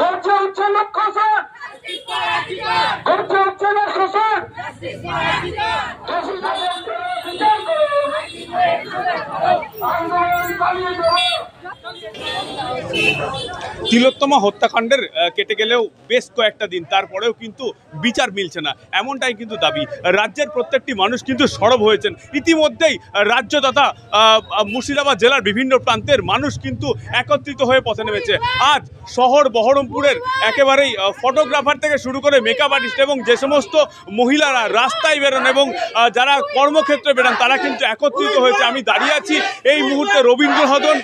গর্জে উঠছে লক্ষ্য স্যার, গর্জে উঠছে লক্ষ্য স্যার, তিলোত্তমা হত্যাকাণ্ডের কেটে গেলেও বেশ কয়েকটা দিন, তারপরেও কিন্তু বিচার মিলছে না, এমনটাই কিন্তু দাবি। রাজ্যের প্রত্যেকটি মানুষ কিন্তু সরব হয়েছেন ইতিমধ্যেই। রাজ্য তথা মুর্শিদাবাদ জেলার বিভিন্ন প্রান্তের মানুষ কিন্তু একত্রিত হয়ে পথে নেমেছে। আজ শহর বহরমপুরের একেবারেই ফটোগ্রাফার থেকে শুরু করে মেকআপ আর্টিস্ট এবং যে সমস্ত মহিলারা রাস্তায় বেরোন এবং যারা কর্মক্ষেত্রে বেরোন তারা কিন্তু একত্রিত হয়েছে। আমি দাঁড়িয়ে আছি এই মুহূর্তে রবীন্দ্র সদন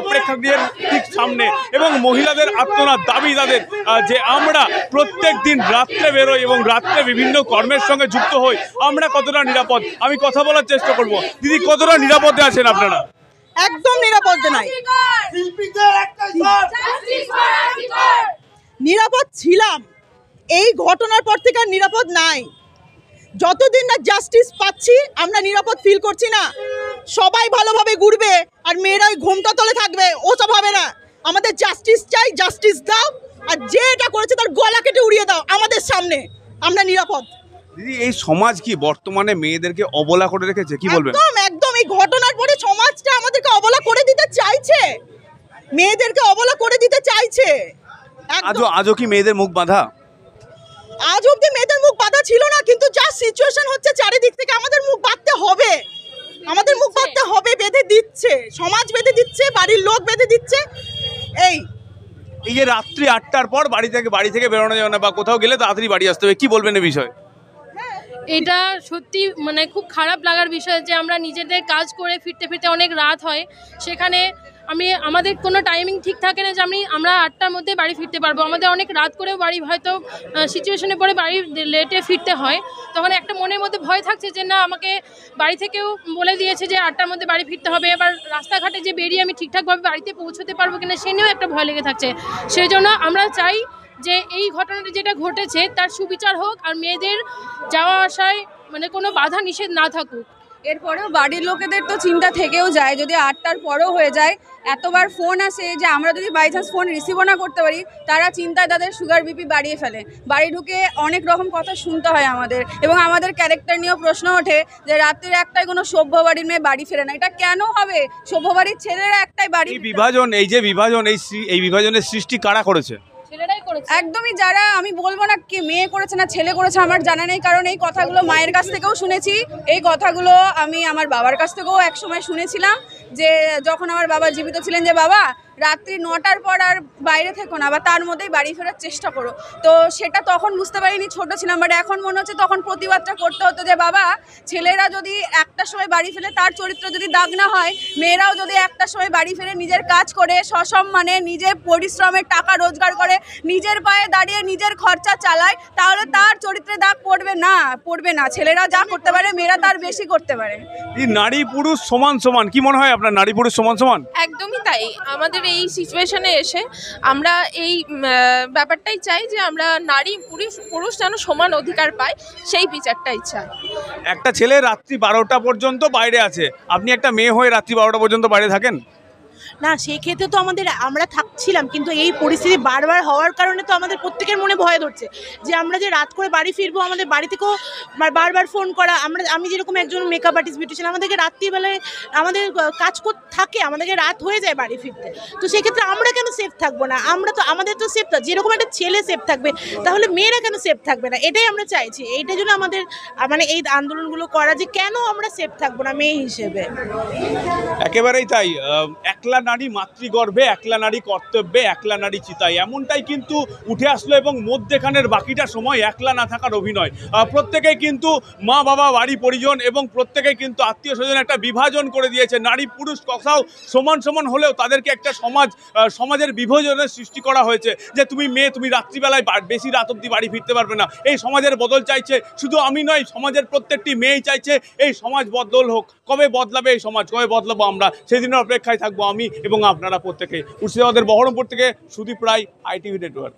প্রেক্ষাগৃহের ঠিক সামনে এবং মহিলাদের আত্মনাদ দাবি তাদের যে আমরা প্রত্যেক দিন রাত্রে বেরোই এবং রাত্রে বিভিন্ন কর্মের সঙ্গে যুক্ত হই, আমরা কতটা নিরাপদ আমি কথা বলার চেষ্টা করব। দিদি, কতটা নিরাপদে আছেন আপনারা? একদম নিরাপদ নাই, নিরাপদ ছিলাম, এই ঘটনার পর থেকে আর নিরাপদ নাই। যতদিন না জাস্টিস পাচ্ছি আমরা নিরাপদ ফিল করছি না। সবাই ভালোভাবে ঘুরবে আর মেয়েরা ওই ঘুমটা তলে থাকবে, ওসব হবে না। আমাদের জাস্টিস চাই, জাস্টিস দাও, আর যে এটা করেছে তার গলা কেটে উড়িয়ে দাও আমাদের সামনে, আমরা নিরাপদ। দিদি, এই সমাজ কি বর্তমানে মেয়েদেরকে অবলা করে রেখেছে, কি বলবেন? একদম একদম, এই ঘটনার পরে সমাজটা আমাদেরকে অবলা করে দিতে চাইছে, মেয়েদেরকে অবলা করে দিতে চাইছে। আজও কি মেয়েদের মুখ বাঁধা? আজ অব্দি মেয়েদের মুখ বাঁধা ছিল না, কিন্তু যা সিচুয়েশন হচ্ছে চারিদিক থেকে আমাদের মুখ বাঁধতে হবে, আমাদের মুখ বাঁধতে হবে। বেঁধে দিচ্ছে সমাজ, বেঁধে দিচ্ছে বাড়ির লোক, বেঁধে দিচ্ছে। এই যে রাত্রি 8টার পর বাড়ি থেকে বেরোনো যাবে না বা কোথাও গেলে তাড়াতাড়ি বাড়ি আসতে হবে, কি বলবেন এই বিষয়ে? এটা সত্যি মানে খুব খারাপ লাগার বিষয় যে আমরা নিজেদের কাজ করে ফিরতে ফিরতে অনেক রাত হয়, সেখানে আমাদের কোনো টাইমিং ঠিক থাকে না যে আমরা 8টার মধ্যে বাড়ি ফিরতে পারবো। আমাদের অনেক রাত করেও বাড়ি হয়তো সিচুয়েশনে পরে বাড়ি লেটে ফিরতে হয়, তখন একটা মনের মধ্যে ভয় থাকছে যে না আমাকে বাড়ি থেকেও বলে দিয়েছে যে 8টার মধ্যে বাড়ি ফিরতে হবে, এবার রাস্তাঘাটে যে বেরিয়ে আমি ঠিকঠাকভাবে বাড়িতে পৌঁছতে পারবো কিনা সে নিয়েও একটা ভয় লেগে থাকছে। সেই জন্য আমরা চাই যে এই ঘটনাটা যেটা ঘটেছে তার সুবিচার হোক আর মেয়েদের যাওয়া আসায় মানে কোনো বাধা নিষেধ না থাকুক। এরপরেও বাড়ির লোকেদের তো চিন্তা থেকেও যায়, যদি 8টার পরেও হয়ে যায়, এতবার ফোন আসে যে আমরা যদি বাই চান্স ফোন রিসিভও না করতে পারি, তারা চিন্তায় তাদের সুগার বিপি বাড়িয়ে ফেলে। বাড়ি ঢুকে অনেক রকম কথা শুনতে হয় আমাদের, এবং আমাদের ক্যারেক্টার নিয়েও প্রশ্ন ওঠে যে রাত্রির একটাই কোনো সভ্য বাড়ির মেয়ে বাড়ি ফেরে না। এটা কেন হবে? সভ্য বাড়ির ছেলেরা একটাই বাড়ি। এই বিভাজনের সৃষ্টি কারা করেছে? একদমই, যারা, আমি বলবো না কে মেয়ে করেছে না ছেলে করেছে আমার জানা নেই, কারণ এই কথাগুলো মায়ের কাছ থেকেও শুনেছি, এই কথাগুলো আমি আমার বাবার কাছ থেকেও একসময় শুনেছিলাম যে যখন আমার বাবা জীবিত ছিলেন, যে বাবা রাত্রি 9টার পর আর বাইরে থেকো না বা তার মধ্যেই বাড়ি ফেরার চেষ্টা করো। তো সেটা তখন বুঝতে পারিনি, ছোট ছিলাম, বাট এখন মনে হচ্ছে তখন প্রতিবাদটা করতে হতো যে বাবা ছেলেরা যদি 1টার সময় বাড়ি ফেলে তার চরিত্র যদি দাগ না হয়, মেয়েরাও যদি 1টার সময় বাড়ি ফেলে নিজের কাজ করে সসম্মানে নিজের পরিশ্রমের টাকা রোজগার করে নিজের পায়ে দাঁড়িয়ে নিজের খরচা চালায়, তাহলে তার চরিত্রে দাগ পড়বে না। ছেলেরা যা করতে পারে মেয়েরা তার বেশি করতে পারে। নারী পুরুষ সমান সমান, কি মনে হয় আপনার? নারী পুরুষ সমান সমান? একদমই তাই। আমাদের এই সিচুয়েশনে এসে আমরা এই ব্যাপারটাই চাই যে আমরা নারী পুরুষ যেন সমান অধিকার পায়, সেই বিচারটাই চাই। একটা ছেলে রাত্রি 12টা পর্যন্ত বাইরে আছে, আপনি একটা মেয়ে হয়ে রাত্রি 12টা পর্যন্ত বাইরে থাকেন না? সেই ক্ষেত্রে তো আমরা থাকছিলাম, কিন্তু এই পরিস্থিতি বারবার হওয়ার কারণে তো আমাদের প্রত্যেকের মনে ভয় ধরছে যে আমরা যে রাত করে বাড়ি ফিরবো, আমাদের বাড়ি থেকেও বারবার ফোন করা। আমি যেরকম একজন মেকআপ আর্টিস্ট বিউটিশিয়ান, আমাদেরকে রাত্রিবেলায় আমাদের কাজ থাকে, আমাদেরকে রাত হয়ে যায় বাড়ি ফিরতে। তো সেক্ষেত্রে আমরা কেন সেফ থাকবো না? আমাদের তো সেফ, যেরকম একটা ছেলে সেফ থাকবে তাহলে মেয়েরা কেন সেফ থাকবে না? এটাই আমরা চাইছি। এইটার জন্য আমাদের মানে এই আন্দোলনগুলো করা, যে কেন আমরা সেফ থাকবো না মেয়ে হিসেবে। একেবারেই তাই। একলা নারী মাতৃগর্ভে, একলা নারী কর্তব্যে, একলা নারী চিতায়, এমনটাই কিন্তু উঠে আসলো। এবং মধ্যেখানের বাকিটা সময় একলা না থাকার অভিনয়। প্রত্যেকেই কিন্তু মা বাবা বাড়ি পরিজন এবং প্রত্যেকেই কিন্তু আত্মীয় স্বজন একটা বিভাজন করে দিয়েছে। নারী পুরুষ কথাও সমান হলেও তাদেরকে একটা সমাজের বিভাজনের সৃষ্টি করা হয়েছে যে তুমি মেয়ে, তুমি রাত্রিবেলায় বেশি রাত অবধি বাড়ি ফিরতে পারবে না। এই সমাজের বদল চাইছে শুধু আমি নয়, সমাজের প্রত্যেকটি মেয়েই চাইছে এই সমাজ বদল হোক। কবে বদলাবে এই সমাজ, কবে বদলাবো আমরা, সেদিনের অপেক্ষায় থাকবো আমি এবং আপনারা প্রত্যেকে। মুর্শিদাবাদের বহরমপুর থেকে সুদীপ রায়, ITV নেটওয়ার্ক।